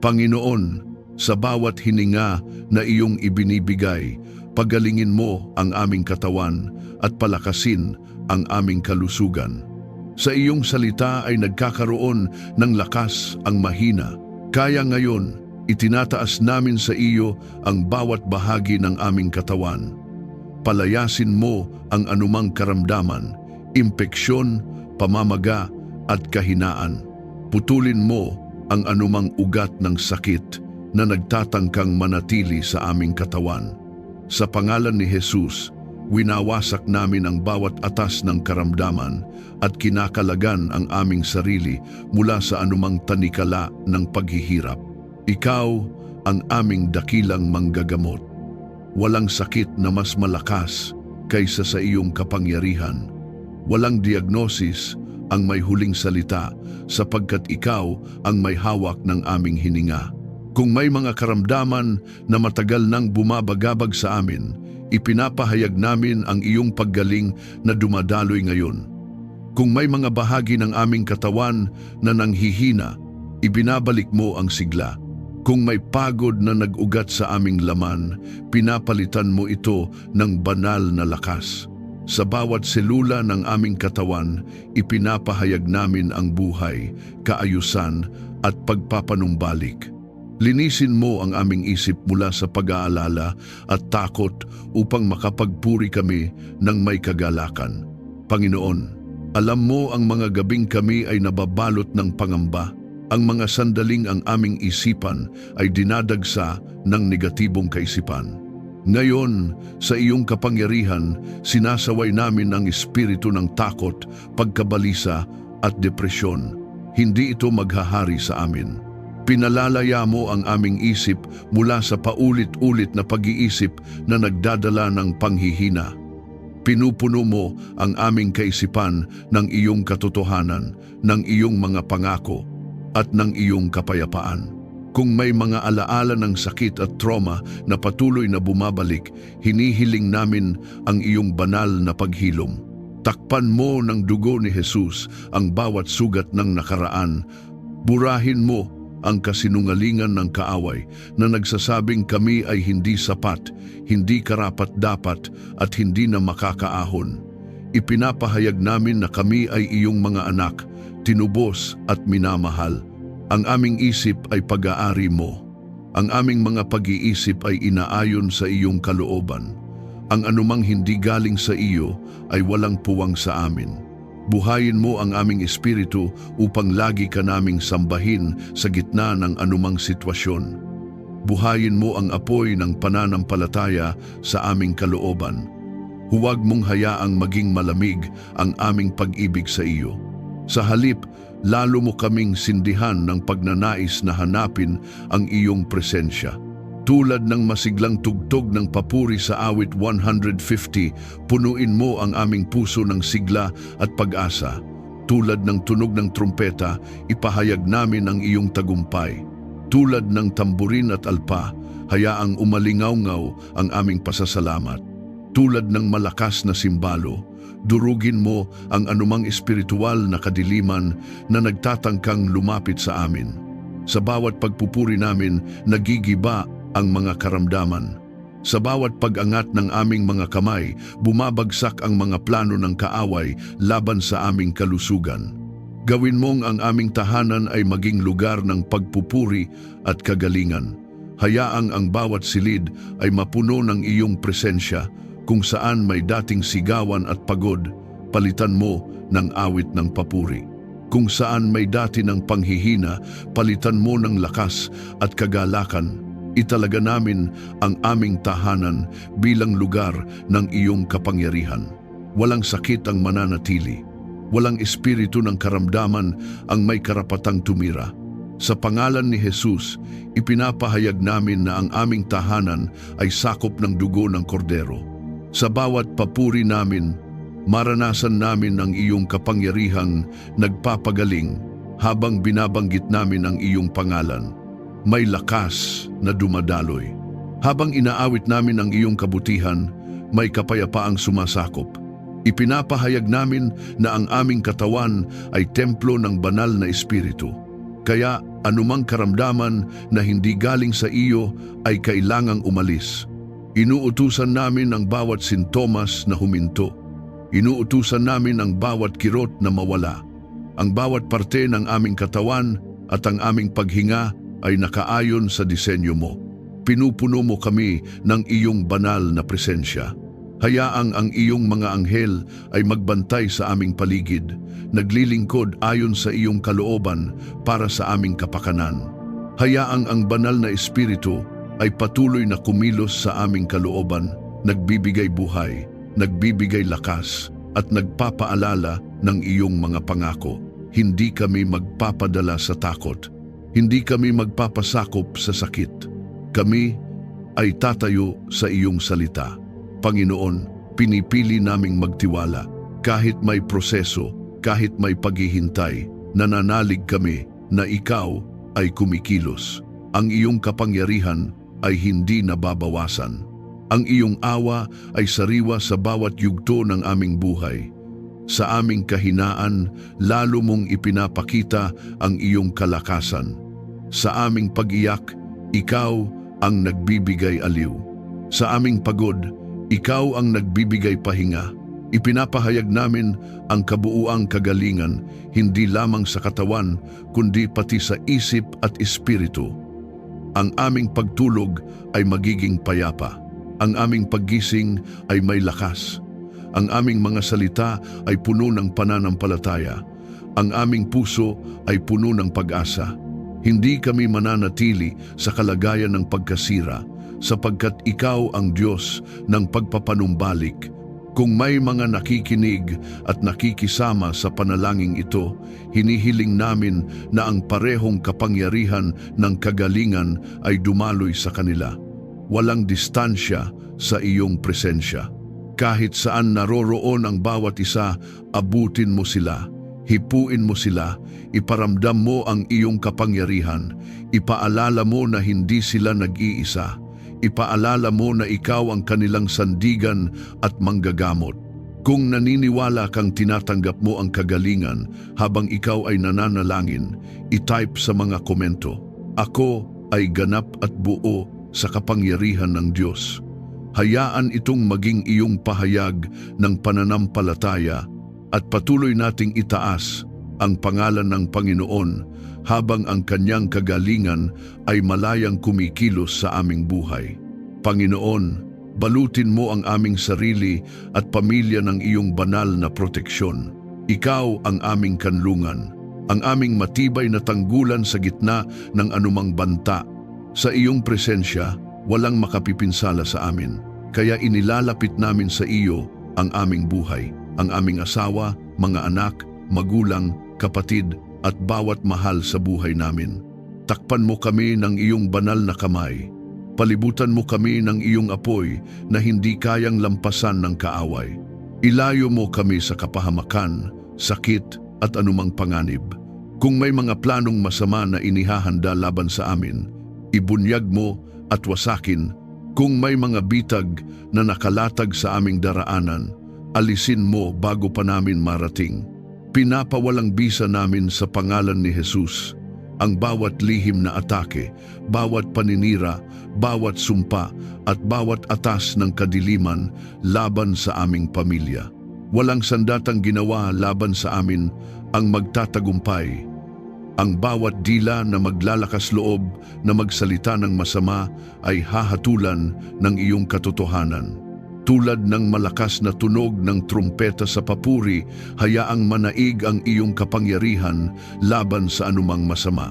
Panginoon, sa bawat hininga na iyong ibinibigay, pagalingin mo ang aming katawan at palakasin ang aming kalusugan. Sa iyong salita ay nagkakaroon ng lakas ang mahina. Kaya ngayon, itinataas namin sa iyo ang bawat bahagi ng aming katawan. Palayasin mo ang anumang karamdaman, impeksyon, pamamaga at kahinaan. Putulin mo ang anumang ugat ng sakit na nagtatangkang manatili sa aming katawan. Sa pangalan ni Jesus, winawasak namin ang bawat atas ng karamdaman at kinakalagan ang aming sarili mula sa anumang tanikala ng paghihirap. Ikaw ang aming dakilang manggagamot. Walang sakit na mas malakas kaysa sa iyong kapangyarihan. Walang diagnosis ang may huling salita sapagkat ikaw ang may hawak ng aming hininga. Kung may mga karamdaman na matagal nang bumabagabag sa amin, ipinapahayag namin ang iyong paggaling na dumadaloy ngayon. Kung may mga bahagi ng aming katawan na nanghihina, ibinabalik mo ang sigla. Kung may pagod na nag-ugat sa aming laman, pinapalitan mo ito ng banal na lakas. Sa bawat selula ng aming katawan, ipinapahayag namin ang buhay, kaayusan at pagpapanumbalik. Linisin mo ang aming isip mula sa pag-aalala at takot upang makapagpuri kami ng may kagalakan. Panginoon, alam mo ang mga gabing kami ay nababalot ng pangamba. Ang mga sandaling ang aming isipan ay dinadagsa ng negatibong kaisipan. Ngayon, sa iyong kapangyarihan, sinasaway namin ang espiritu ng takot, pagkabalisa at depresyon. Hindi ito maghahari sa amin. Pinalalaya mo ang aming isip mula sa paulit-ulit na pag-iisip na nagdadala ng panghihina. Pinupuno mo ang aming kaisipan ng iyong katotohanan, ng iyong mga pangako, at ng iyong kapayapaan. Kung may mga alaala ng sakit at trauma na patuloy na bumabalik, hinihiling namin ang iyong banal na paghilom. Takpan mo ng dugo ni Jesus ang bawat sugat ng nakaraan. Burahin mo ang kasinungalingan ng kaaway na nagsasabing kami ay hindi sapat, hindi karapat-dapat at hindi na makakaahon. Ipinapahayag namin na kami ay iyong mga anak, tinubos at minamahal. Ang aming isip ay pag-aari mo. Ang aming mga pag-iisip ay inaayon sa iyong kalooban. Ang anumang hindi galing sa iyo ay walang puwang sa amin. Buhayin mo ang aming espiritu upang lagi ka naming sambahin sa gitna ng anumang sitwasyon. Buhayin mo ang apoy ng pananampalataya sa aming kalooban. Huwag mong hayaang maging malamig ang aming pag-ibig sa iyo. Sa halip, lalo mo kaming sindihan ng pagnanais na hanapin ang iyong presensya. Tulad ng masiglang tugtog ng papuri sa awit 150, punuin mo ang aming puso ng sigla at pag-asa. Tulad ng tunog ng trumpeta, ipahayag namin ang iyong tagumpay. Tulad ng tamburin at alpa, hayaang umalingaw-ngaw ang aming pasasalamat. Tulad ng malakas na simbalo, durugin mo ang anumang espiritual na kadiliman na nagtatangkang lumapit sa amin. Sa bawat pagpupuri namin, nagigiba ang mga karamdaman. Sa bawat pag-angat ng aming mga kamay, bumabagsak ang mga plano ng kaaway laban sa aming kalusugan. Gawin mong ang aming tahanan ay maging lugar ng pagpupuri at kagalingan. Hayaang ang bawat silid ay mapuno ng iyong presensya. Kung saan may dating sigawan at pagod, palitan mo ng awit ng papuri. Kung saan may dati ng panghihina, palitan mo ng lakas at kagalakan. Italaga namin ang aming tahanan bilang lugar ng iyong kapangyarihan. Walang sakit ang mananatili. Walang espiritu ng karamdaman ang may karapatang tumira. Sa pangalan ni Jesus, ipinapahayag namin na ang aming tahanan ay sakop ng dugo ng kordero. Sa bawat papuri namin, maranasan namin ang iyong kapangyarihang nagpapagaling habang binabanggit namin ang iyong pangalan. May lakas na dumadaloy. Habang inaawit namin ang iyong kabutihan, may kapayapaang sumasakop. Ipinapahayag namin na ang aming katawan ay templo ng banal na espiritu. Kaya Anumang karamdaman na hindi galing sa iyo ay kailangang umalis. Inuutusan namin ang bawat sintomas na huminto. Inuutusan namin ang bawat kirot na mawala. Ang bawat parte ng aming katawan at ang aming paghinga ay nakaayon sa disenyo mo. Pinupuno mo kami ng iyong banal na presensya. Hayaang ang iyong mga anghel ay magbantay sa aming paligid, naglilingkod ayon sa iyong kalooban para sa aming kapakanan. Hayaang ang banal na Espiritu ay patuloy na kumilos sa aming kalooban, nagbibigay buhay, nagbibigay lakas, at nagpapaalala ng iyong mga pangako. Hindi kami magpapadala sa takot. Hindi kami magpapasakop sa sakit. Kami ay tatayo sa iyong salita. Panginoon, pinipili naming magtiwala. Kahit may proseso, kahit may paghihintay, nananalig kami na ikaw ay kumikilos. Ang iyong kapangyarihan ay hindi nababawasan. Ang iyong awa ay sariwa sa bawat yugto ng aming buhay. Sa aming kahinaan, lalo mong ipinapakita ang iyong kalakasan. Sa aming pag-iyak, ikaw ang nagbibigay aliw. Sa aming pagod, ikaw ang nagbibigay pahinga. Ipinapahayag namin ang kabuuang kagalingan, hindi lamang sa katawan, kundi pati sa isip at espiritu. Ang aming pagtulog ay magiging payapa. Ang aming paggising ay may lakas. Ang aming mga salita ay puno ng pananampalataya. Ang aming puso ay puno ng pag-asa. Hindi kami mananatili sa kalagayan ng pagkasira, sapagkat ikaw ang Diyos ng pagpapanumbalik. Kung may mga nakikinig at nakikisama sa panalangin ito, hinihiling namin na ang parehong kapangyarihan ng kagalingan ay dumaloy sa kanila. Walang distansya sa iyong presensya. Kahit saan naroroon ang bawat isa, abutin mo sila, hipuin mo sila, iparamdam mo ang iyong kapangyarihan, ipaalala mo na hindi sila nag-iisa. Ipaalala mo na ikaw ang kanilang sandigan at manggagamot. Kung naniniwala kang tinatanggap mo ang kagalingan habang ikaw ay nananalangin, itype sa mga komento, "Ako ay ganap at buo sa kapangyarihan ng Diyos." Hayaan itong maging iyong pahayag ng pananampalataya at patuloy nating itaas ang pangalan ng Panginoon habang ang kanyang kagalingan ay malayang kumikilos sa aming buhay. Panginoon, balutin mo ang aming sarili at pamilya ng iyong banal na proteksyon. Ikaw ang aming kanlungan, ang aming matibay na tanggulan sa gitna ng anumang banta. Sa iyong presensya, walang makapipinsala sa amin, kaya inilalapit namin sa iyo ang aming buhay, ang aming asawa, mga anak, magulang, kapatid, at bawat mahal sa buhay namin. Takpan mo kami ng iyong banal na kamay. Palibutan mo kami ng iyong apoy na hindi kayang lampasan ng kaaway. Ilayo mo kami sa kapahamakan, sakit, at anumang panganib. Kung may mga planong masama na inihahanda laban sa amin, ibunyag mo at wasakin. Kung may mga bitag na nakalatag sa aming daraanan, alisin mo bago pa namin marating. Pinapawalang bisa namin sa pangalan ni Jesus ang bawat lihim na atake, bawat paninira, bawat sumpa at bawat atas ng kadiliman laban sa aming pamilya. Walang sandatang ginawa laban sa amin ang magtatagumpay. Ang bawat dila na maglalakas loob na magsalita ng masama ay hahatulan ng iyong katotohanan. Tulad ng malakas na tunog ng trumpeta sa papuri, hayaang manaig ang iyong kapangyarihan laban sa anumang masama.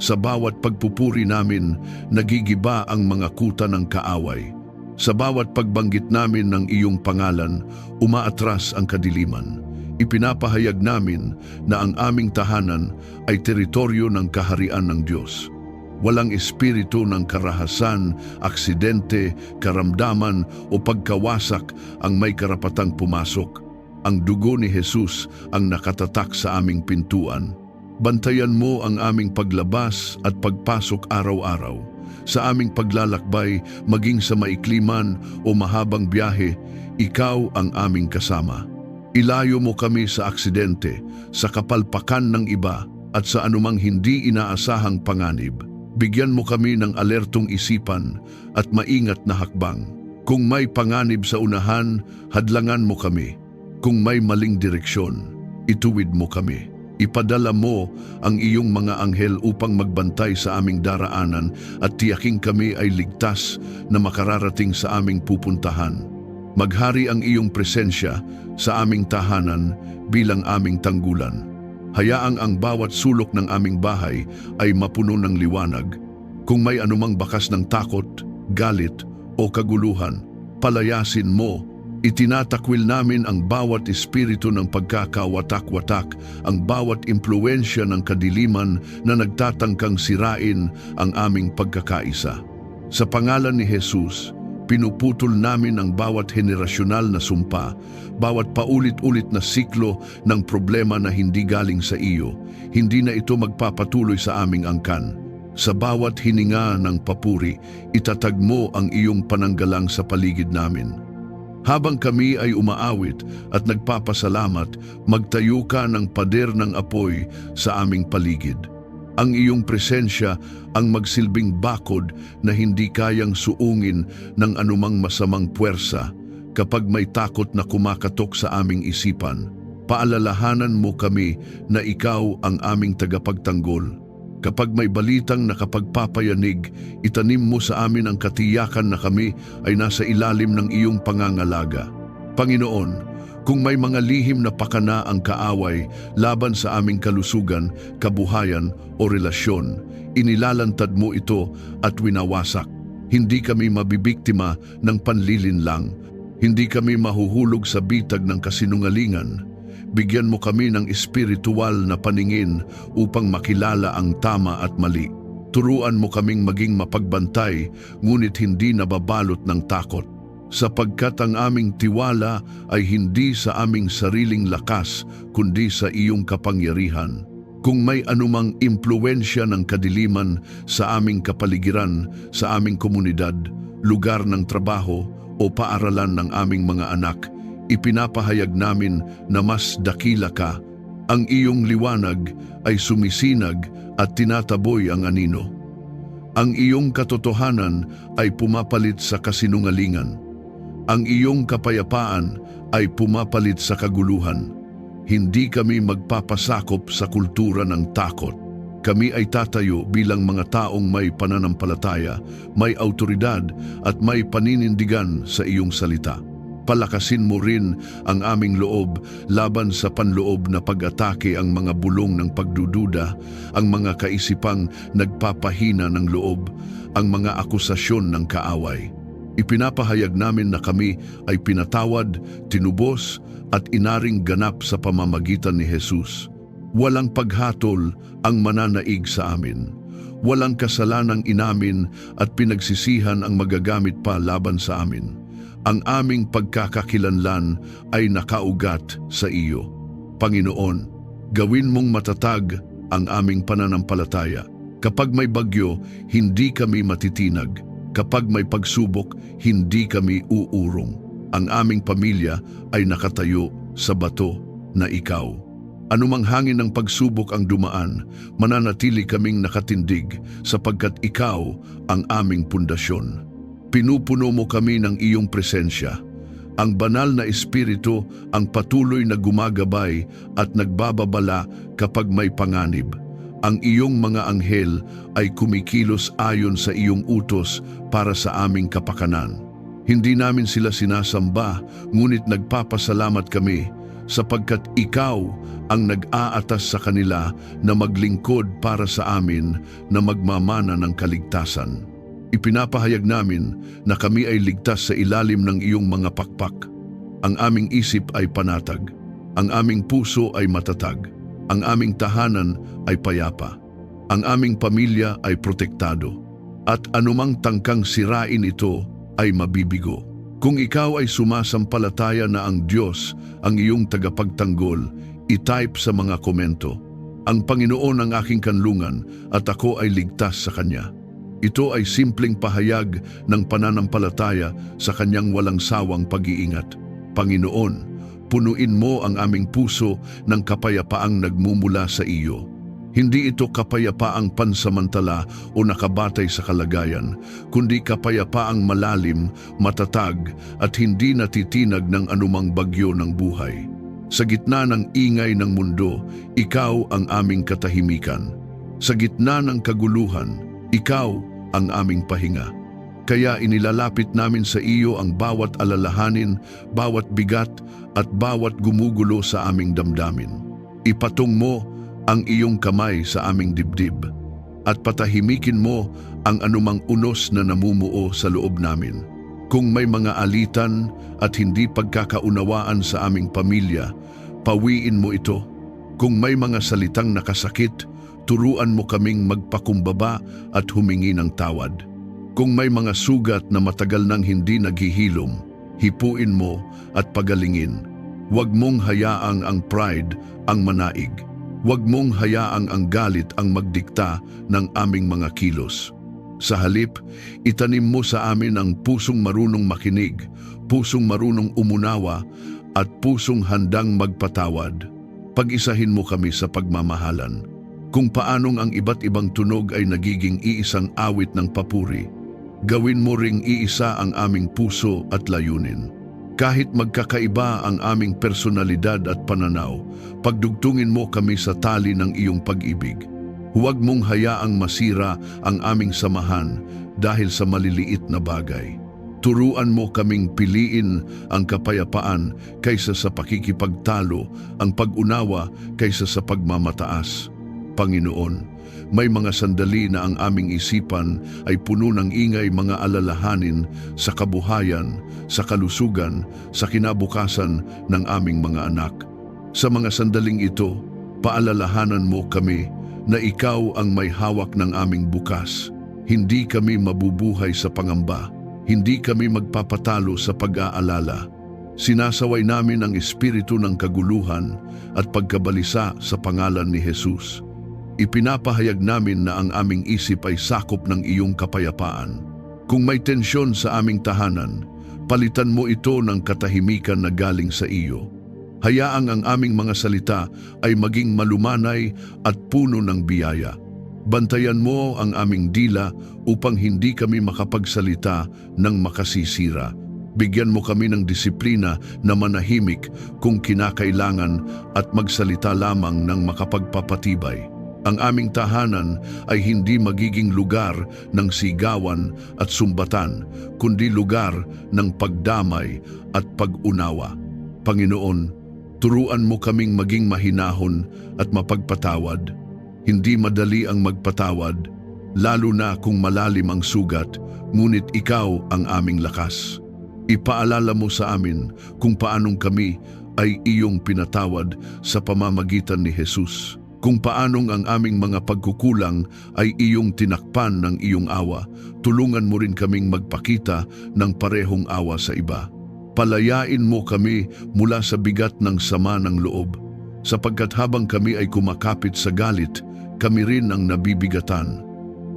Sa bawat pagpupuri namin, nagigiba ang mga kuta ng kaaway. Sa bawat pagbanggit namin ng iyong pangalan, umaatras ang kadiliman. Ipinapahayag namin na ang aming tahanan ay teritoryo ng kaharian ng Diyos. Walang espiritu ng karahasan, aksidente, karamdaman o pagkawasak ang may karapatang pumasok. Ang dugo ni Jesus ang nakatatak sa aming pintuan. Bantayan mo ang aming paglabas at pagpasok araw-araw. Sa aming paglalakbay, maging sa maikliman o mahabang biyahe, ikaw ang aming kasama. Ilayo mo kami sa aksidente, sa kapalpakan ng iba, at sa anumang hindi inaasahang panganib. Bigyan mo kami ng alertong isipan at maingat na hakbang. Kung may panganib sa unahan, hadlangan mo kami. Kung may maling direksyon, ituwid mo kami. Ipadala mo ang iyong mga anghel upang magbantay sa aming daraanan at tiyaking kami ay ligtas na makararating sa aming pupuntahan. Maghari ang iyong presensya sa aming tahanan bilang aming tanggulan. Hayaang ang bawat sulok ng aming bahay ay mapuno ng liwanag. Kung may anumang bakas ng takot, galit o kaguluhan, palayasin mo. Itinatakwil namin ang bawat espiritu ng pagkakawatak-watak, ang bawat impluensya ng kadiliman na nagtatangkang sirain ang aming pagkakaisa. Sa pangalan ni Jesus, pinuputol namin ang bawat henerasyonal na sumpa, bawat paulit-ulit na siklo ng problema na hindi galing sa iyo. Hindi na ito magpapatuloy sa aming angkan. Sa bawat hininga ng papuri, itatag mo ang iyong pananggalang sa paligid namin. Habang kami ay umaawit at nagpapasalamat, magtayo ka ng pader ng apoy sa aming paligid. Ang iyong presensya ang magsilbing bakod na hindi kayang suungin ng anumang masamang puwersa. Kapag may takot na kumakatok sa aming isipan, paalalahanan mo kami na ikaw ang aming tagapagtanggol. Kapag may balitang nakapagpapayanig, itanim mo sa amin ang katiyakan na kami ay nasa ilalim ng iyong pangangalaga. Panginoon, kung may mga lihim na pakana ang kaaway laban sa aming kalusugan, kabuhayan o relasyon, inilalantad mo ito at winawasak. Hindi kami mabibiktima ng panlilinlang. Hindi kami mahuhulog sa bitag ng kasinungalingan. Bigyan mo kami ng espiritual na paningin upang makilala ang tama at mali. Turuan mo kaming maging mapagbantay, ngunit hindi nababalot ng takot. Sapagkat ang aming tiwala ay hindi sa aming sariling lakas, kundi sa iyong kapangyarihan. Kung may anumang impluensya ng kadiliman sa aming kapaligiran, sa aming komunidad, lugar ng trabaho o paaralan ng aming mga anak, ipinapahayag namin na mas dakila ka. Ang iyong liwanag ay sumisinag at tinataboy ang anino. Ang iyong katotohanan ay pumapalit sa kasinungalingan. Ang iyong kapayapaan ay pumapalit sa kaguluhan. Hindi kami magpapasakop sa kultura ng takot. Kami ay tatayo bilang mga taong may pananampalataya, may autoridad at may paninindigan sa iyong salita. Palakasin mo rin ang aming loob laban sa panloob na pag-atake, ang mga bulong ng pagdududa, ang mga kaisipang nagpapahina ng loob, ang mga akusasyon ng kaaway. Ipinapahayag namin na kami ay pinatawad, tinubos at inaring ganap sa pamamagitan ni Jesus. Walang paghatol ang mananaig sa amin. Walang kasalanang inamin at pinagsisihan ang magagamit pa laban sa amin. Ang aming pagkakakilanlan ay nakaugat sa iyo. Panginoon, gawin mong matatag ang aming pananampalataya. Kapag may bagyo, hindi kami matitinag. Kapag may pagsubok, hindi kami uurong. Ang aming pamilya ay nakatayo sa bato na ikaw. Anumang hangin ng pagsubok ang dumaan, mananatili kaming nakatindig sapagkat ikaw ang aming pundasyon. Pinupuno mo kami ng iyong presensya. Ang banal na espiritu ang patuloy na gumagabay at nagbababala kapag may panganib. Ang iyong mga anghel ay kumikilos ayon sa iyong utos para sa aming kapakanan. Hindi namin sila sinasamba, ngunit nagpapasalamat kami sapagkat ikaw ang nag-aatas sa kanila na maglingkod para sa amin na magmamana ng kaligtasan. Ipinapahayag namin na kami ay ligtas sa ilalim ng iyong mga pakpak. Ang aming isip ay panatag, ang aming puso ay matatag, ang aming tahanan ay payapa, ang aming pamilya ay protektado, at anumang tangkang sirain ito ay mabibigo. Kung ikaw ay sumasampalataya na ang Diyos ang iyong tagapagtanggol, i-type sa mga komento, "Ang Panginoon ang aking kanlungan at ako ay ligtas sa Kanya." Ito ay simpleng pahayag ng pananampalataya sa Kanyang walang sawang pag-iingat. Panginoon, punuin mo ang aming puso ng kapayapaang nagmumula sa iyo. Hindi ito kapayapaang pansamantala o nakabatay sa kalagayan, kundi kapayapaang malalim, matatag at hindi natitinag ng anumang bagyo ng buhay. Sa gitna ng ingay ng mundo, ikaw ang aming katahimikan. Sa gitna ng kaguluhan, ikaw ang aming pahinga. Kaya inilalapit namin sa iyo ang bawat alalahanin, bawat bigat at bawat gumugulo sa aming damdamin. Ipatong mo ang iyong kamay sa aming dibdib at patahimikin mo ang anumang unos na namumuo sa loob namin. Kung may mga alitan at hindi pagkakaunawaan sa aming pamilya, pawiin mo ito. Kung may mga salitang nakasakit, turuan mo kaming magpakumbaba at humingi ng tawad. Kung may mga sugat na matagal nang hindi naghihilom, hipuin mo at pagalingin. Huwag mong hayaang ang pride ang manaig. Huwag mong hayaang ang galit ang magdikta ng aming mga kilos. Sa halip, itanim mo sa amin ang pusong marunong makinig, pusong marunong umunawa, at pusong handang magpatawad. Pag-isahin mo kami sa pagmamahalan. Kung paanong ang iba't ibang tunog ay nagiging iisang awit ng papuri, gawin mo ring iisa ang aming puso at layunin. Kahit magkakaiba ang aming personalidad at pananaw, pagdugtungin mo kami sa tali ng iyong pag-ibig. Huwag mong hayaang masira ang aming samahan dahil sa maliliit na bagay. Turuan mo kaming piliin ang kapayapaan kaysa sa pakikipagtalo, ang pag-unawa kaysa sa pagmamataas. Panginoon, may mga sandali na ang aming isipan ay puno ng ingay, mga alalahanin sa kabuhayan, sa kalusugan, sa kinabukasan ng aming mga anak. Sa mga sandaling ito, paalalahanan mo kami na ikaw ang may hawak ng aming bukas. Hindi kami mabubuhay sa pangamba. Hindi kami magpapatalo sa pag-aalala. Sinasaway namin ang espiritu ng kaguluhan at pagkabalisa sa pangalan ni Jesus. Ipinapahayag namin na ang aming isip ay sakop ng iyong kapayapaan. Kung may tensyon sa aming tahanan, palitan mo ito ng katahimikan na galing sa iyo. Hayaang ang aming mga salita ay maging malumanay at puno ng biyaya. Bantayan mo ang aming dila upang hindi kami makapagsalita ng makasisira. Bigyan mo kami ng disiplina na manahimik kung kinakailangan at magsalita lamang ng makapagpapatibay. Ang aming tahanan ay hindi magiging lugar ng sigawan at sumbatan, kundi lugar ng pagdamay at pag-unawa. Panginoon, turuan mo kaming maging mahinahon at mapagpatawad. Hindi madali ang magpatawad, lalo na kung malalim ang sugat, ngunit ikaw ang aming lakas. Ipaalala mo sa amin kung paanong kami ay iyong pinatawad sa pamamagitan ni Jesus. Kung paanong ang aming mga pagkukulang ay iyong tinakpan ng iyong awa, tulungan mo rin kaming magpakita ng parehong awa sa iba. Palayain mo kami mula sa bigat ng sama ng loob, sapagkat habang kami ay kumakapit sa galit, kami rin ang nabibigatan.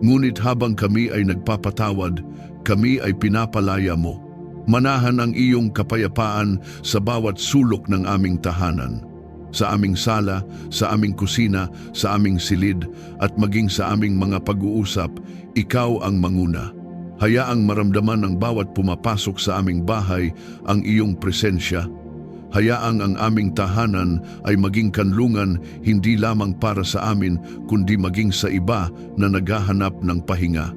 Ngunit habang kami ay nagpapatawad, kami ay pinapalaya mo. Manahan ang iyong kapayapaan sa bawat sulok ng aming tahanan, sa aming sala, sa aming kusina, sa aming silid, at maging sa aming mga pag-uusap, ikaw ang manguna. Hayaang maramdaman ng bawat pumapasok sa aming bahay ang iyong presensya. Hayaang ang aming tahanan ay maging kanlungan hindi lamang para sa amin, kundi maging sa iba na naghahanap ng pahinga.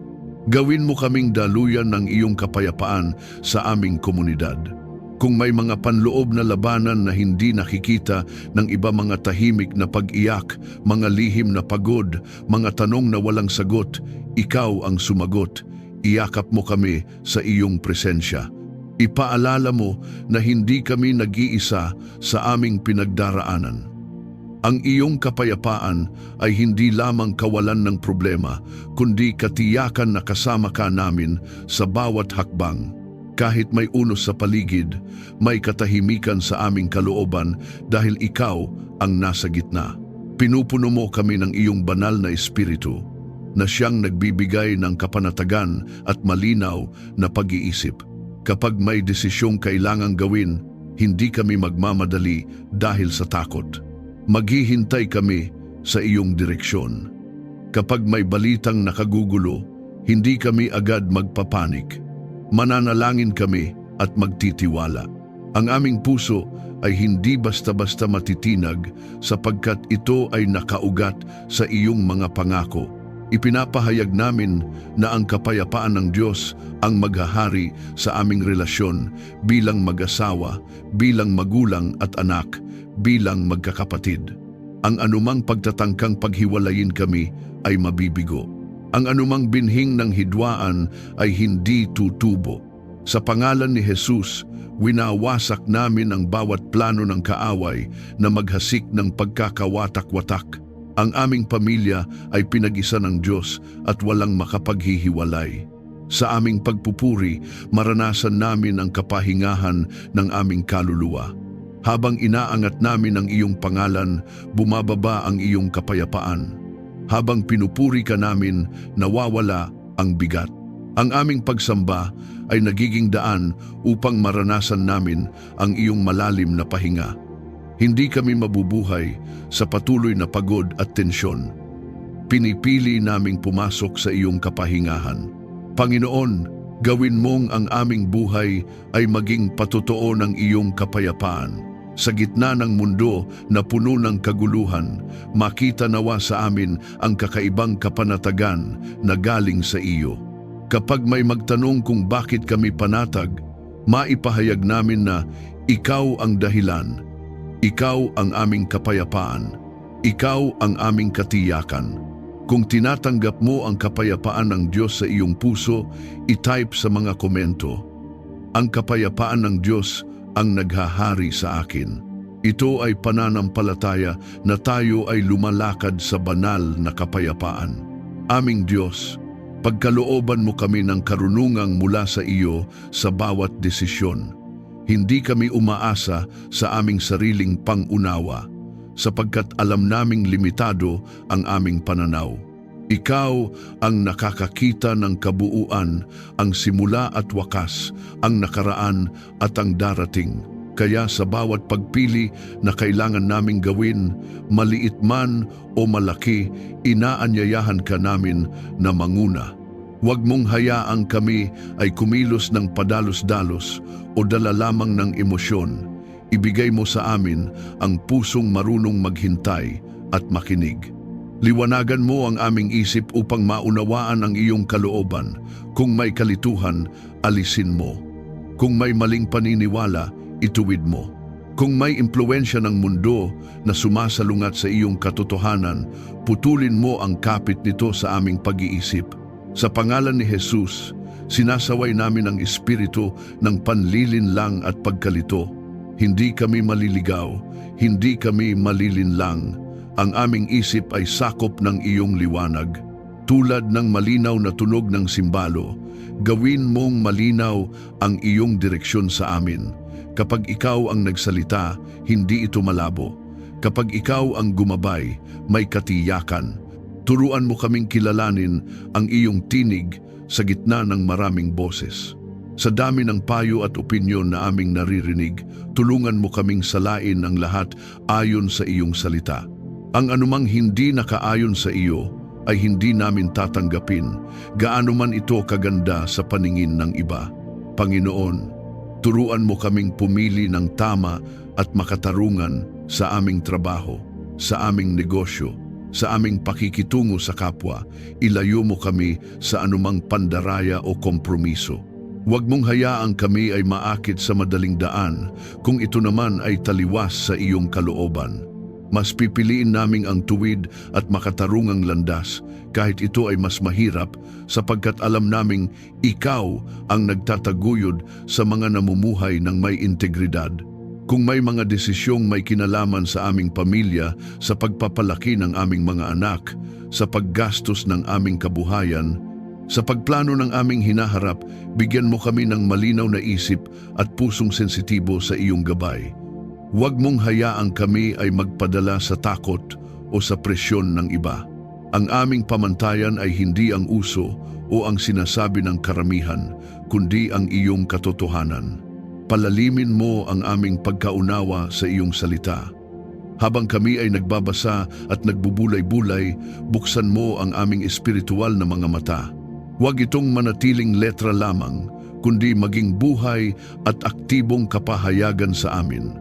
Gawin mo kaming daluyan ng iyong kapayapaan sa aming komunidad. Kung may mga panloob na labanan na hindi nakikita ng iba, mga tahimik na pag-iyak, mga lihim na pagod, mga tanong na walang sagot, ikaw ang sumagot. Iyakap mo kami sa iyong presensya. Ipaalala mo na hindi kami nag-iisa sa aming pinagdaraanan. Ang iyong kapayapaan ay hindi lamang kawalan ng problema, kundi katiyakan na kasama ka namin sa bawat hakbang. Kahit may unos sa paligid, may katahimikan sa aming kalooban dahil ikaw ang nasa gitna. Pinupuno mo kami ng iyong banal na espiritu, na siyang nagbibigay ng kapanatagan at malinaw na pag-iisip. Kapag may desisyong kailangang gawin, hindi kami magmamadali dahil sa takot. Maghihintay kami, sa iyong direksyon. Kapag may balitang nakagugulo, hindi kami agad magpapanik. Mananalangin kami at magtitiwala. Ang aming puso ay hindi basta-basta matitinag sapagkat ito ay nakaugat sa iyong mga pangako. Ipinapahayag namin na ang kapayapaan ng Diyos ang maghahari sa aming relasyon bilang mag-asawa, bilang magulang at anak, bilang magkakapatid. Ang anumang pagtatangkang paghiwalayin kami ay mabibigo. Ang anumang binhing ng hidwaan ay hindi tutubo. Sa pangalan ni Jesus, winawasak namin ang bawat plano ng kaaway na maghasik ng pagkakawatak-watak. Ang aming pamilya ay pinag-isa ng Diyos at walang makapaghihiwalay. Sa aming pagpupuri, maranasan namin ang kapahingahan ng aming kaluluwa. Habang inaangat namin ang iyong pangalan, bumababa ang iyong kapayapaan. Habang pinupuri ka namin, nawawala ang bigat. Ang aming pagsamba ay nagiging daan upang maranasan namin ang iyong malalim na pahinga. Hindi kami mabubuhay sa patuloy na pagod at tensyon. Pinipili naming pumasok sa iyong kapahingahan. Panginoon, gawin mong ang aming buhay ay maging patotoo ng iyong kapayapaan. Sa gitna ng mundo na puno ng kaguluhan, makita nawa sa amin ang kakaibang kapanatagan na galing sa iyo. Kapag may magtanong kung bakit kami panatag, maipahayag namin na ikaw ang dahilan. Ikaw ang aming kapayapaan. Ikaw ang aming katiyakan. Kung tinatanggap mo ang kapayapaan ng Diyos sa iyong puso, itype sa mga komento. Ang kapayapaan ng Diyos ang naghahari sa akin. Ito ay pananampalataya na tayo ay lumalakad sa banal na kapayapaan. Aming Diyos, pagkalooban mo kami ng karunungang mula sa iyo sa bawat desisyon. Hindi kami umaasa sa aming sariling pangunawa, sapagkat alam naming limitado ang aming pananaw. Ikaw ang nakakakita ng kabuuan, ang simula at wakas, ang nakaraan at ang darating. Kaya sa bawat pagpili na kailangan naming gawin, maliit man o malaki, inaanyayahan ka namin na manguna. Huwag mong hayaang kami ay kumilos ng padalos-dalos o dala lamang ng emosyon. Ibigay mo sa amin ang pusong marunong maghintay at makinig. Liwanagan mo ang aming isip upang maunawaan ang iyong kalooban. Kung may kalituhan, alisin mo. Kung may maling paniniwala, ituwid mo. Kung may impluwensya ng mundo na sumasalungat sa iyong katotohanan, putulin mo ang kapit nito sa aming pag-iisip. Sa pangalan ni Jesus, sinasaway namin ang espiritu ng panlilinlang at pagkalito. Hindi kami maliligaw, hindi kami malilinlang. Ang aming isip ay sakop ng iyong liwanag. Tulad ng malinaw na tunog ng simbalo, gawin mong malinaw ang iyong direksyon sa amin. Kapag ikaw ang nagsalita, hindi ito malabo. Kapag ikaw ang gumabay, may katiyakan. Turuan mo kaming kilalanin ang iyong tinig sa gitna ng maraming boses. Sa dami ng payo at opinyon na aming naririnig, tulungan mo kaming salain ang lahat ayon sa iyong salita. Ang anumang hindi nakaayon sa iyo ay hindi namin tatanggapin, gaano man ito kaganda sa paningin ng iba. Panginoon, turuan mo kaming pumili ng tama at makatarungan sa aming trabaho, sa aming negosyo, sa aming pakikitungo sa kapwa. Ilayo mo kami sa anumang pandaraya o kompromiso. Huwag mong hayaang kami ay maakit sa madaling daan kung ito naman ay taliwas sa iyong kalooban. Mas pipiliin naming ang tuwid at makatarungang landas kahit ito ay mas mahirap sapagkat alam naming ikaw ang nagtataguyod sa mga namumuhay ng may integridad. Kung may mga desisyong may kinalaman sa aming pamilya, sa pagpapalaki ng aming mga anak, sa paggastos ng aming kabuhayan, sa pagplano ng aming hinaharap, bigyan mo kami ng malinaw na isip at pusong sensitibo sa iyong gabay. Huwag mong hayaang kami ay magpadala sa takot o sa presyon ng iba. Ang aming pamantayan ay hindi ang uso o ang sinasabi ng karamihan, kundi ang iyong katotohanan. Palalimin mo ang aming pagkaunawa sa iyong salita. Habang kami ay nagbabasa at nagbubulay-bulay, buksan mo ang aming espiritual na mga mata. Huwag itong manatiling letra lamang, kundi maging buhay at aktibong kapahayagan sa amin.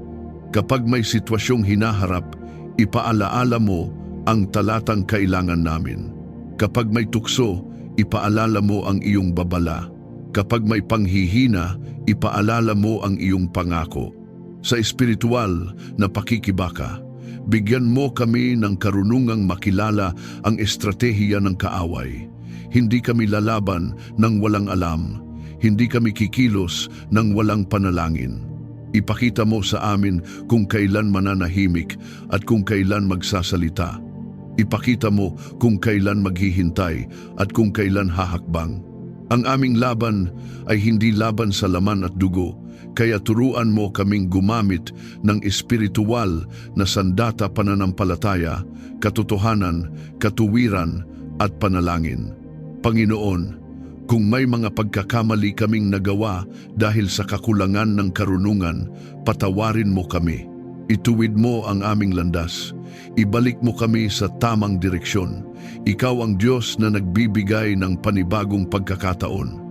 Kapag may sitwasyong hinaharap, ipaalaala mo ang talatang kailangan namin. Kapag may tukso, ipaalala mo ang iyong babala. Kapag may panghihina, ipaalala mo ang iyong pangako. Sa espiritual na pakikibaka, bigyan mo kami ng karunungang makilala ang estratehiya ng kaaway. Hindi kami lalaban ng walang alam. Hindi kami kikilos ng walang panalangin. Ipakita mo sa amin kung kailan mananahimik at kung kailan magsasalita. Ipakita mo kung kailan maghihintay at kung kailan hahakbang. Ang aming laban ay hindi laban sa laman at dugo, kaya turuan mo kaming gumamit ng espiritual na sandata pananampalataya, katotohanan, katuwiran at panalangin. Panginoon, kung may mga pagkakamali kaming nagawa dahil sa kakulangan ng karunungan, patawarin mo kami. Ituwid mo ang aming landas. Ibalik mo kami sa tamang direksyon. Ikaw ang Diyos na nagbibigay ng panibagong pagkakataon.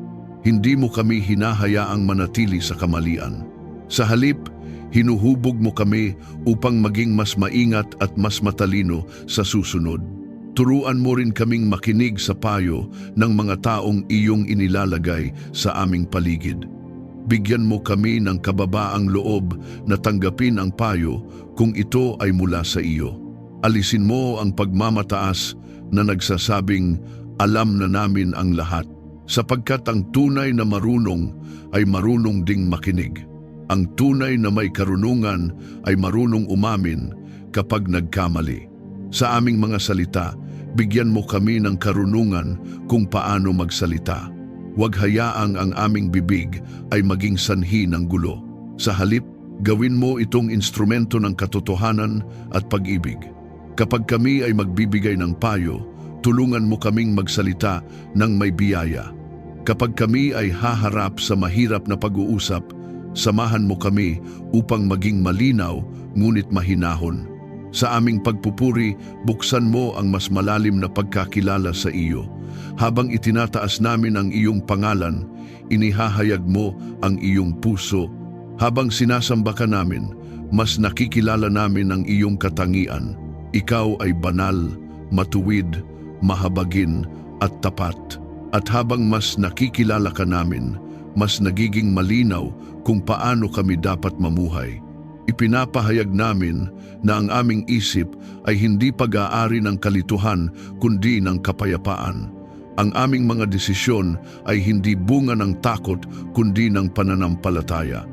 Hindi mo kami hinahayaang manatili sa kamalian. Sa halip, hinuhubog mo kami upang maging mas maingat at mas matalino sa susunod. Turuan mo rin kaming makinig sa payo ng mga taong iyong inilalagay sa aming paligid. Bigyan mo kami ng kababaang loob na tanggapin ang payo kung ito ay mula sa iyo. Alisin mo ang pagmamataas na nagsasabing, alam na namin ang lahat, sapagkat ang tunay na marunong ay marunong ding makinig. Ang tunay na may karunungan ay marunong umamin kapag nagkamali. Sa aming mga salita, bigyan mo kami ng karunungan kung paano magsalita. Huwag hayaang ang aming bibig ay maging sanhi ng gulo. Sa halip, gawin mo itong instrumento ng katotohanan at pag-ibig. Kapag kami ay magbibigay ng payo, tulungan mo kaming magsalita ng may biyaya. Kapag kami ay haharap sa mahirap na pag-uusap, samahan mo kami upang maging malinaw ngunit mahinahon. Sa aming pagpupuri, buksan mo ang mas malalim na pagkakilala sa iyo. Habang itinataas namin ang iyong pangalan, inihahayag mo ang iyong puso. Habang sinasamba ka namin, mas nakikilala namin ang iyong katangian. Ikaw ay banal, matuwid, mahabagin at tapat. At habang mas nakikilala ka namin, mas nagiging malinaw kung paano kami dapat mamuhay. Ipinapahayag namin na ang aming isip ay hindi pag-aari ng kalituhan kundi ng kapayapaan. Ang aming mga desisyon ay hindi bunga ng takot kundi ng pananampalataya.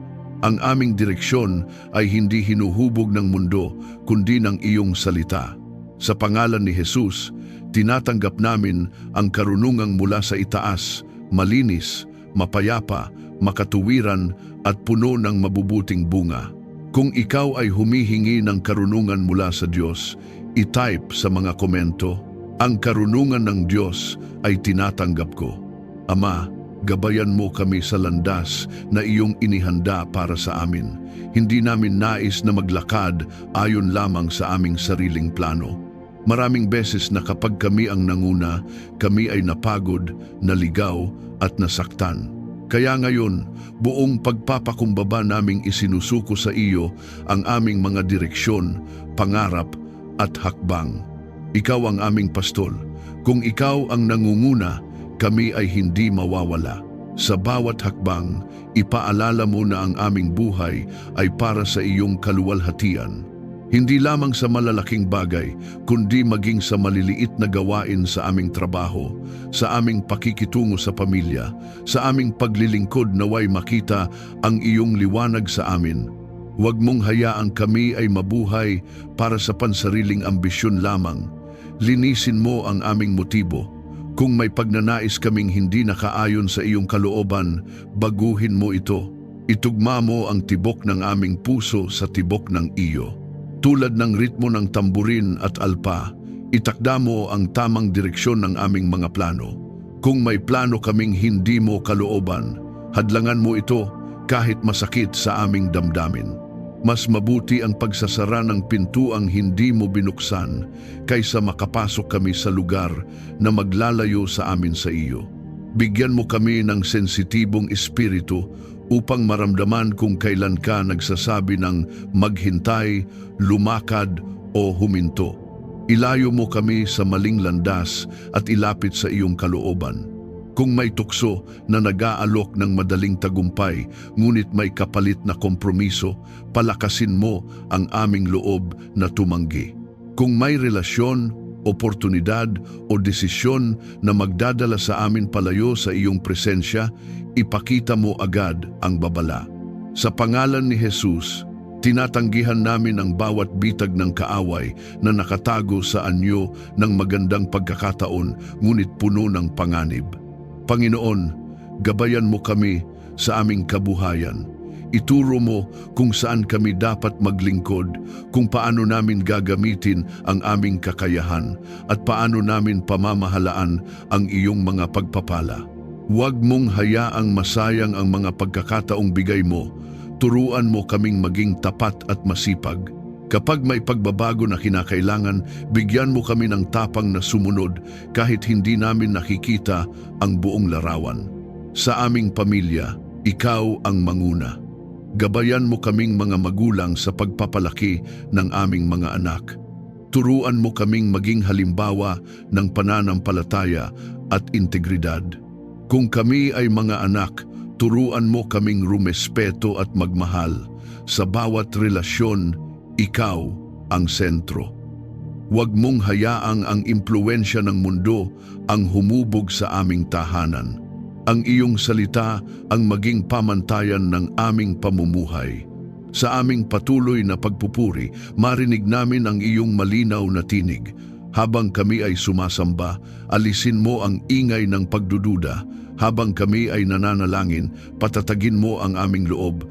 Ang aming direksyon ay hindi hinuhubog ng mundo kundi ng iyong salita. Sa pangalan ni Jesus, tinatanggap namin ang karunungang mula sa itaas, malinis, mapayapa, makatuwiran at puno ng mabubuting bunga. Kung ikaw ay humihingi ng karunungan mula sa Diyos, i-type sa mga komento, ang karunungan ng Diyos ay tinatanggap ko. Ama, gabayan mo kami sa landas na iyong inihanda para sa amin. Hindi namin nais na maglakad ayon lamang sa aming sariling plano. Maraming beses na kapag kami ang nanguna, kami ay napagod, naligaw at nasaktan. Kaya ngayon, buong pagpapakumbaba naming isinusuko sa iyo ang aming mga direksyon, pangarap at hakbang. Ikaw ang aming pastol. Kung ikaw ang nangunguna, kami ay hindi mawawala. Sa bawat hakbang, ipaalala mo na ang aming buhay ay para sa iyong kaluwalhatian. Hindi lamang sa malalaking bagay, kundi maging sa maliliit na gawain sa aming trabaho, sa aming pakikitungo sa pamilya, sa aming paglilingkod naway makita ang iyong liwanag sa amin. Huwag mong hayaang kami ay mabuhay para sa pansariling ambisyon lamang. Linisin mo ang aming motibo. Kung may pagnanais kaming hindi nakaayon sa iyong kalooban, baguhin mo ito. Itugma mo ang tibok ng aming puso sa tibok ng iyo. Tulad ng ritmo ng tamburin at alpa, itakda mo ang tamang direksyon ng aming mga plano. Kung may plano kaming hindi mo kalooban, hadlangan mo ito kahit masakit sa aming damdamin. Mas mabuti ang pagsasara ng pintuang hindi mo binuksan kaysa makapasok kami sa lugar na maglalayo sa amin sa iyo. Bigyan mo kami ng sensitibong espiritu upang maramdaman kung kailan ka nagsasabi ng maghintay, lumakad o huminto. Ilayo mo kami sa maling landas at ilapit sa iyong kalooban. Kung may tukso na nag-aalok ng madaling tagumpay, ngunit may kapalit na kompromiso, palakasin mo ang aming loob na tumanggi. Kung may relasyon, oportunidad o desisyon na magdadala sa amin palayo sa iyong presensya, ipakita mo agad ang babala. Sa pangalan ni Jesus, tinatanggihan namin ang bawat bitag ng kaaway na nakatago sa anyo ng magandang pagkakataon ngunit puno ng panganib. Panginoon, gabayan mo kami sa aming kabuhayan. Ituro mo kung saan kami dapat maglingkod, kung paano namin gagamitin ang aming kakayahan at paano namin pamamahalaan ang iyong mga pagpapala. Huwag mong hayaang masayang ang mga pagkakataong bigay mo. Turuan mo kaming maging tapat at masipag. Kapag may pagbabago na kinakailangan, bigyan mo kami ng tapang na sumunod kahit hindi namin nakikita ang buong larawan. Sa aming pamilya, ikaw ang manguna. Gabayan mo kaming mga magulang sa pagpapalaki ng aming mga anak. Turuan mo kaming maging halimbawa ng pananampalataya at integridad. Kung kami ay mga anak, turuan mo kaming rumespeto at magmahal. Sa bawat relasyon, ikaw ang sentro. Huwag mong hayaang ang impluwensya ng mundo ang humubog sa aming tahanan. Ang iyong salita ang maging pamantayan ng aming pamumuhay. Sa aming patuloy na pagpupuri, marinig namin ang iyong malinaw na tinig. Habang kami ay sumasamba, alisin mo ang ingay ng pagdududa. Habang kami ay nananalangin, patatagin mo ang aming loob.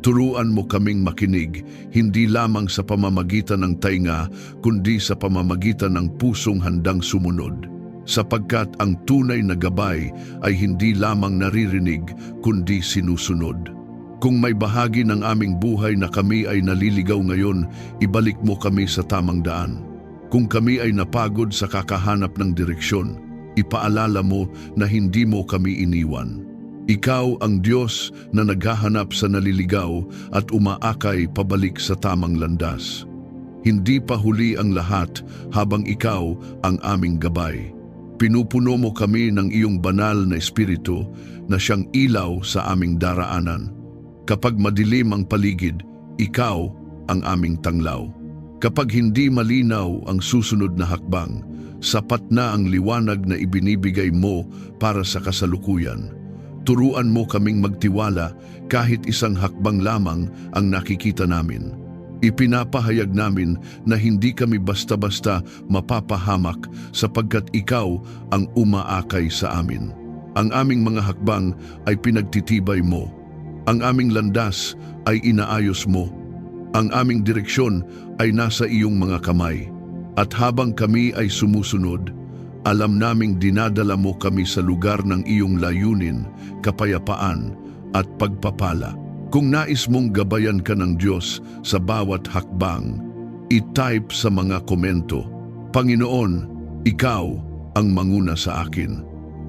Turuan mo kaming makinig, hindi lamang sa pamamagitan ng tainga, kundi sa pamamagitan ng pusong handang sumunod. Sapagkat ang tunay na gabay ay hindi lamang naririnig, kundi sinusunod. Kung may bahagi ng aming buhay na kami ay naliligaw ngayon, ibalik mo kami sa tamang daan. Kung kami ay napagod sa kakahanap ng direksyon, ipaalala mo na hindi mo kami iniwan. Ikaw ang Diyos na naghahanap sa naliligaw at umaakay pabalik sa tamang landas. Hindi pa huli ang lahat habang ikaw ang aming gabay. Pinupuno mo kami ng iyong banal na espiritu na siyang ilaw sa aming daraanan. Kapag madilim ang paligid, ikaw ang aming tanglaw. Kapag hindi malinaw ang susunod na hakbang, sapat na ang liwanag na ibinibigay mo para sa kasalukuyan. Turuan mo kaming magtiwala kahit isang hakbang lamang ang nakikita namin. Ipinapahayag namin na hindi kami basta-basta mapapahamak sapagkat ikaw ang umaakay sa amin. Ang aming mga hakbang ay pinagtitibay mo. Ang aming landas ay inaayos mo. Ang aming direksyon ay nasa iyong mga kamay. At habang kami ay sumusunod, alam naming dinadala mo kami sa lugar ng iyong layunin, kapayapaan at pagpapala. Kung nais mong gabayan ka ng Diyos sa bawat hakbang, i-type sa mga komento, Panginoon, ikaw ang manguna sa akin.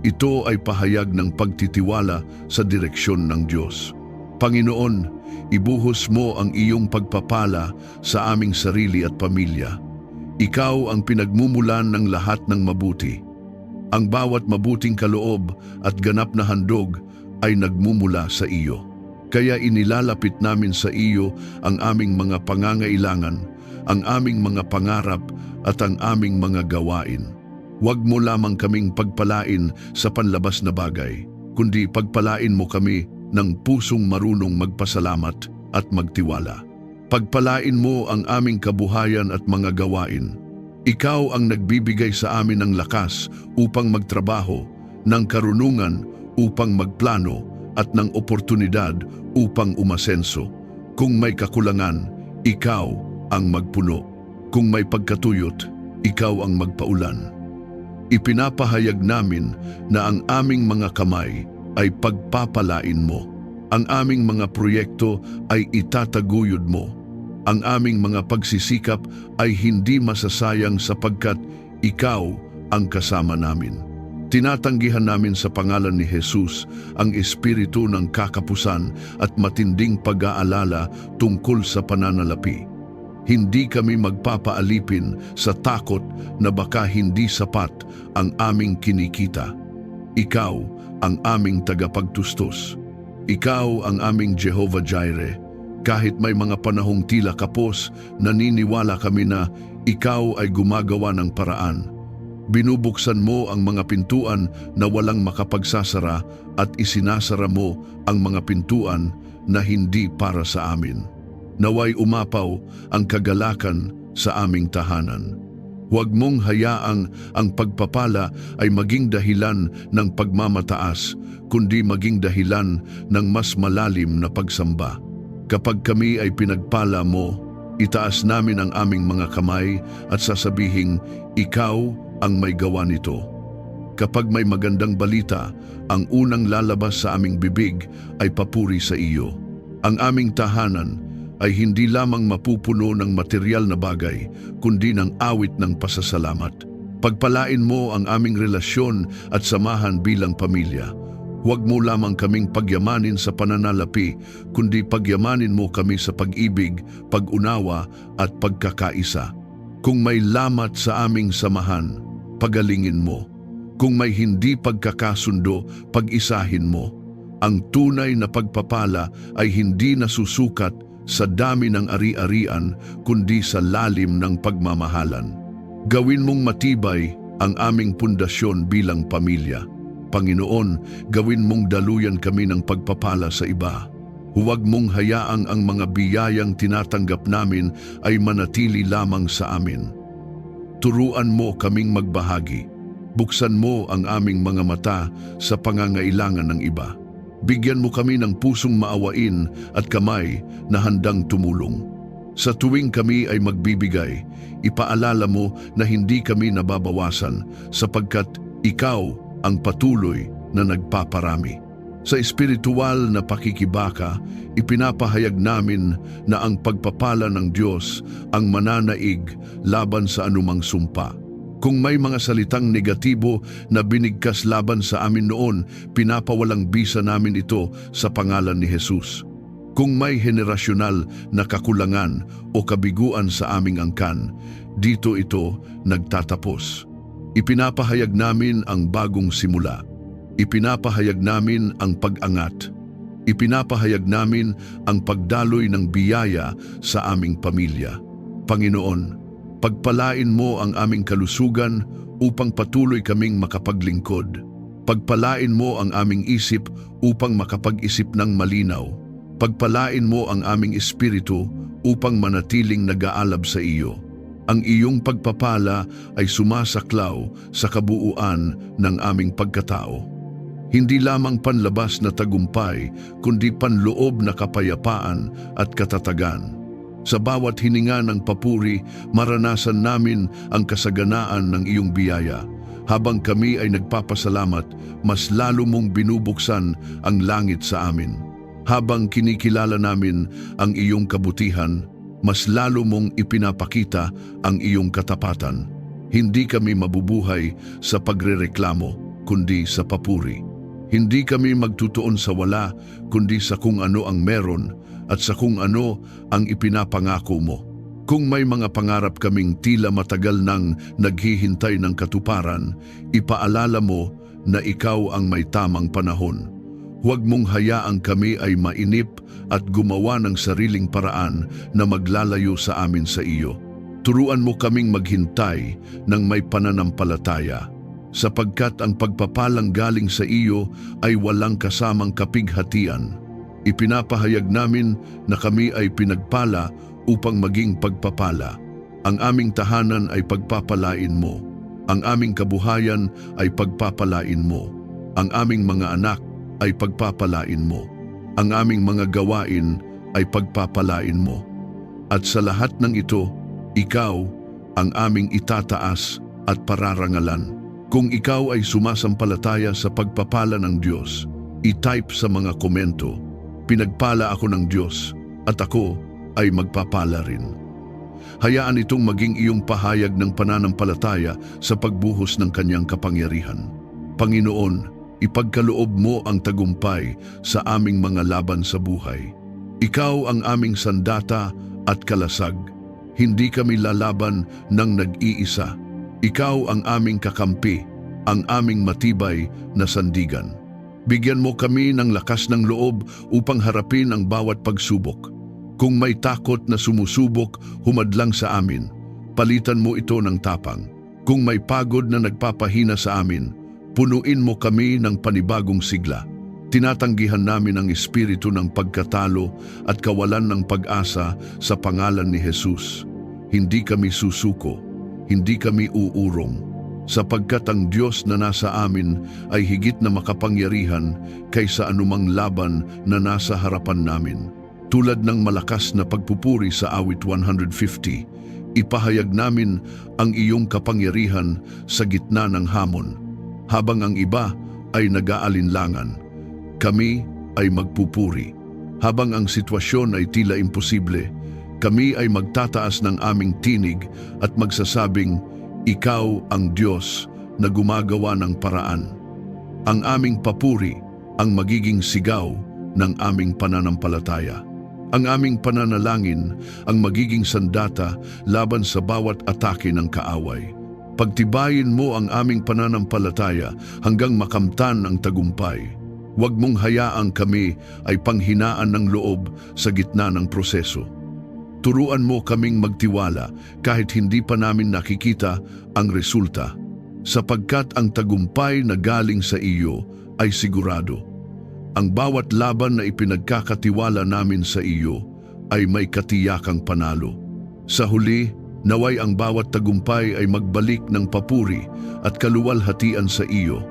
Ito ay pahayag ng pagtitiwala sa direksyon ng Diyos. Panginoon, ibuhos mo ang iyong pagpapala sa aming sarili at pamilya. Ikaw ang pinagmumulan ng lahat ng mabuti. Ang bawat mabuting kaloob at ganap na handog ay nagmumula sa iyo. Kaya inilalapit namin sa iyo ang aming mga pangangailangan, ang aming mga pangarap at ang aming mga gawain. Huwag mo lamang kaming pagpalain sa panlabas na bagay, kundi pagpalain mo kami ng pusong marunong magpasalamat at magtiwala. Pagpalain mo ang aming kabuhayan at mga gawain. Ikaw ang nagbibigay sa amin ng lakas upang magtrabaho, ng karunungan upang magplano, at ng oportunidad upang umasenso. Kung may kakulangan, ikaw ang magpuno. Kung may pagkatuyot, ikaw ang magpaulan. Ipinapahayag namin na ang aming mga kamay ay pagpapalain mo. Ang aming mga proyekto ay itataguyod mo. Ang aming mga pagsisikap ay hindi masasayang sapagkat ikaw ang kasama namin. Tinatanggihan namin sa pangalan ni Jesus ang espiritu ng kakapusan at matinding pag-aalala tungkol sa pananalapi. Hindi kami magpapaalipin sa takot na baka hindi sapat ang aming kinikita. Ikaw ang aming tagapagtustos. Ikaw ang aming Jehovah Jireh. Kahit may mga panahong tila kapos, naniniwala kami na ikaw ay gumagawa ng paraan. Binubuksan mo ang mga pintuan na walang makapagsasara at isinasara mo ang mga pintuan na hindi para sa amin. Naway umapaw ang kagalakan sa aming tahanan. Huwag mong hayaang ang pagpapala ay maging dahilan ng pagmamataas, kundi maging dahilan ng mas malalim na pagsamba. Kapag kami ay pinagpala mo, itaas namin ang aming mga kamay at sasabihing, ikaw ang may gawa nito. Kapag may magandang balita, ang unang lalabas sa aming bibig ay papuri sa iyo. Ang aming tahanan ay hindi lamang mapupuno ng material na bagay, kundi ng awit ng pasasalamat. Pagpalain mo ang aming relasyon at samahan bilang pamilya. Huwag mo lamang kaming pagyamanin sa pananalapi, kundi pagyamanin mo kami sa pag-ibig, pag-unawa at pagkakaisa. Kung may lamat sa aming samahan, pagalingin mo. Kung may hindi pagkakasundo, pag-isahin mo. Ang tunay na pagpapala ay hindi nasusukat sa dami ng ari-arian, kundi sa lalim ng pagmamahalan. Gawin mong matibay ang aming pundasyon bilang pamilya. Panginoon, gawin mong daluyan kami ng pagpapala sa iba. Huwag mong hayaang ang mga biyayang tinatanggap namin ay manatili lamang sa amin. Turuan mo kaming magbahagi. Buksan mo ang aming mga mata sa pangangailangan ng iba. Bigyan mo kami ng pusong maawain at kamay na handang tumulong. Sa tuwing kami ay magbibigay, ipaalala mo na hindi kami nababawasan sapagkat ikaw ang patuloy na nagpaparami. Sa espiritual na pakikibaka, ipinapahayag namin na ang pagpapala ng Diyos ang mananaig laban sa anumang sumpa. Kung may mga salitang negatibo na binigkas laban sa amin noon, pinapawalang bisa namin ito sa pangalan ni Jesus. Kung may henerasyonal na kakulangan o kabiguan sa aming angkan, dito ito nagtatapos. Ipinapahayag namin ang bagong simula. Ipinapahayag namin ang pag-angat. Ipinapahayag namin ang pagdaloy ng biyaya sa aming pamilya. Panginoon, pagpalain mo ang aming kalusugan upang patuloy kaming makapaglingkod. Pagpalain mo ang aming isip upang makapag-isip ng malinaw. Pagpalain mo ang aming espiritu upang manatiling nag-aalab sa iyo. Ang iyong pagpapala ay sumasaklaw sa kabuuan ng aming pagkatao. Hindi lamang panlabas na tagumpay, kundi panloob na kapayapaan at katatagan. Sa bawat hininga ng papuri, maranasan namin ang kasaganaan ng iyong biyaya. Habang kami ay nagpapasalamat, mas lalo mong binubuksan ang langit sa amin. Habang kinikilala namin ang iyong kabutihan, mas lalo mong ipinapakita ang iyong katapatan. Hindi kami mabubuhay sa pagrereklamo, kundi sa papuri. Hindi kami magtutuon sa wala, kundi sa kung ano ang meron at sa kung ano ang ipinapangako mo. Kung may mga pangarap kaming tila matagal nang naghihintay ng katuparan, ipaalala mo na ikaw ang may tamang panahon. Huwag mong hayaang kami ay mainip at gumawa ng sariling paraan na maglalayo sa amin sa iyo. Turuan mo kaming maghintay ng may pananampalataya, sapagkat ang pagpapalang galing sa iyo ay walang kasamang kapighatian. Ipinapahayag namin na kami ay pinagpala upang maging pagpapala. Ang aming tahanan ay pagpapalain mo. Ang aming kabuhayan ay pagpapalain mo. Ang aming mga anak ay pagpapalain mo. Ang aming mga gawain ay pagpapalain mo. At sa lahat ng ito, ikaw ang aming itataas at pararangalan. Kung ikaw ay sumasampalataya sa pagpapala ng Diyos, i-type sa mga komento, pinagpala ako ng Diyos at ako ay magpapala rin. Hayaan itong maging iyong pahayag ng pananampalataya sa pagbuhos ng kanyang kapangyarihan. Panginoon, ipagkaloob mo ang tagumpay sa aming mga laban sa buhay. Ikaw ang aming sandata at kalasag. Hindi kami lalaban ng nag-iisa. Ikaw ang aming kakampi, ang aming matibay na sandigan. Bigyan mo kami ng lakas ng loob upang harapin ang bawat pagsubok. Kung may takot na sumusubok, humadlang sa amin. Palitan mo ito ng tapang. Kung may pagod na nagpapahina sa amin, punuin mo kami ng panibagong sigla. Tinatanggihan namin ang espiritu ng pagkatalo at kawalan ng pag-asa sa pangalan ni Jesus. Hindi kami susuko, hindi kami uurong, sapagkat ang Diyos na nasa amin ay higit na makapangyarihan kaysa anumang laban na nasa harapan namin. Tulad ng malakas na pagpupuri sa awit 150, ipahayag namin ang iyong kapangyarihan sa gitna ng hamon. Habang ang iba ay nag-aalinlangan, kami ay magpupuri. Habang ang sitwasyon ay tila imposible, kami ay magtataas ng aming tinig at magsasabing, Ikaw ang Diyos na gumagawa ng paraan. Ang aming papuri ang magiging sigaw ng aming pananampalataya. Ang aming pananalangin ang magiging sandata laban sa bawat atake ng kaaway. Pagtibayin mo ang aming pananampalataya hanggang makamtan ang tagumpay. Huwag mong hayaang kami ay panghinaan ng loob sa gitna ng proseso. Turuan mo kaming magtiwala kahit hindi pa namin nakikita ang resulta, sapagkat ang tagumpay na galing sa iyo ay sigurado. Ang bawat laban na ipinagkakatiwala namin sa iyo ay may katiyakang panalo. Sa huli, naway ang bawat tagumpay ay magbalik ng papuri at kaluwalhatian sa iyo.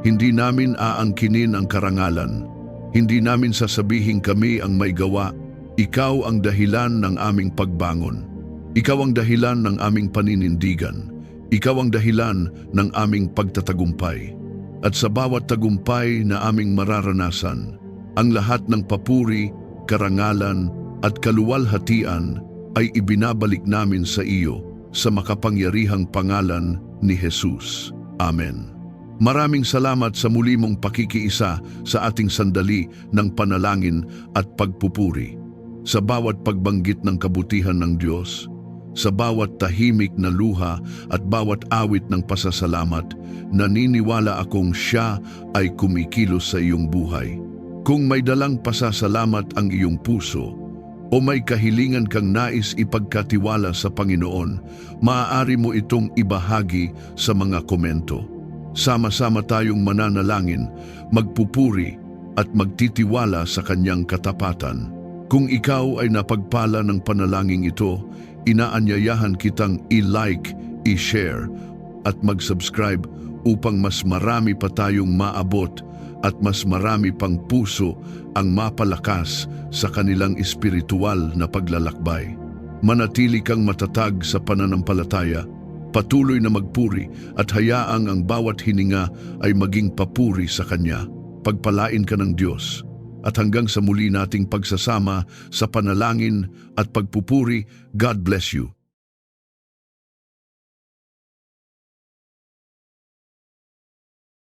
Hindi namin aangkinin ang karangalan. Hindi namin sasabihin kami ang may gawa. Ikaw ang dahilan ng aming pagbangon. Ikaw ang dahilan ng aming paninindigan. Ikaw ang dahilan ng aming pagtatagumpay. At sa bawat tagumpay na aming mararanasan, ang lahat ng papuri, karangalan at kaluwalhatian ay ibinabalik namin sa iyo sa makapangyarihang pangalan ni Jesus. Amen. Maraming salamat sa muli mong pakikiisa sa ating sandali ng panalangin at pagpupuri. Sa bawat pagbanggit ng kabutihan ng Diyos, sa bawat tahimik na luha at bawat awit ng pasasalamat, naniniwala akong siya ay kumikilos sa iyong buhay. Kung may dalang pasasalamat ang iyong puso, o may kahilingan kang nais ipagkatiwala sa Panginoon, maaari mo itong ibahagi sa mga komento. Sama-sama tayong mananalangin, magpupuri at magtitiwala sa kanyang katapatan. Kung ikaw ay napagpala ng panalangin ito, inaanyayahan kitang i-like, i-share at mag-subscribe upang mas marami pa tayong maabot at mas marami pang puso ang mapalakas sa kanilang espiritual na paglalakbay. Manatili kang matatag sa pananampalataya, patuloy na magpuri at hayaang ang bawat hininga ay maging papuri sa Kanya. Pagpalain ka ng Diyos. At hanggang sa muli nating pagsasama sa panalangin at pagpupuri, God bless you.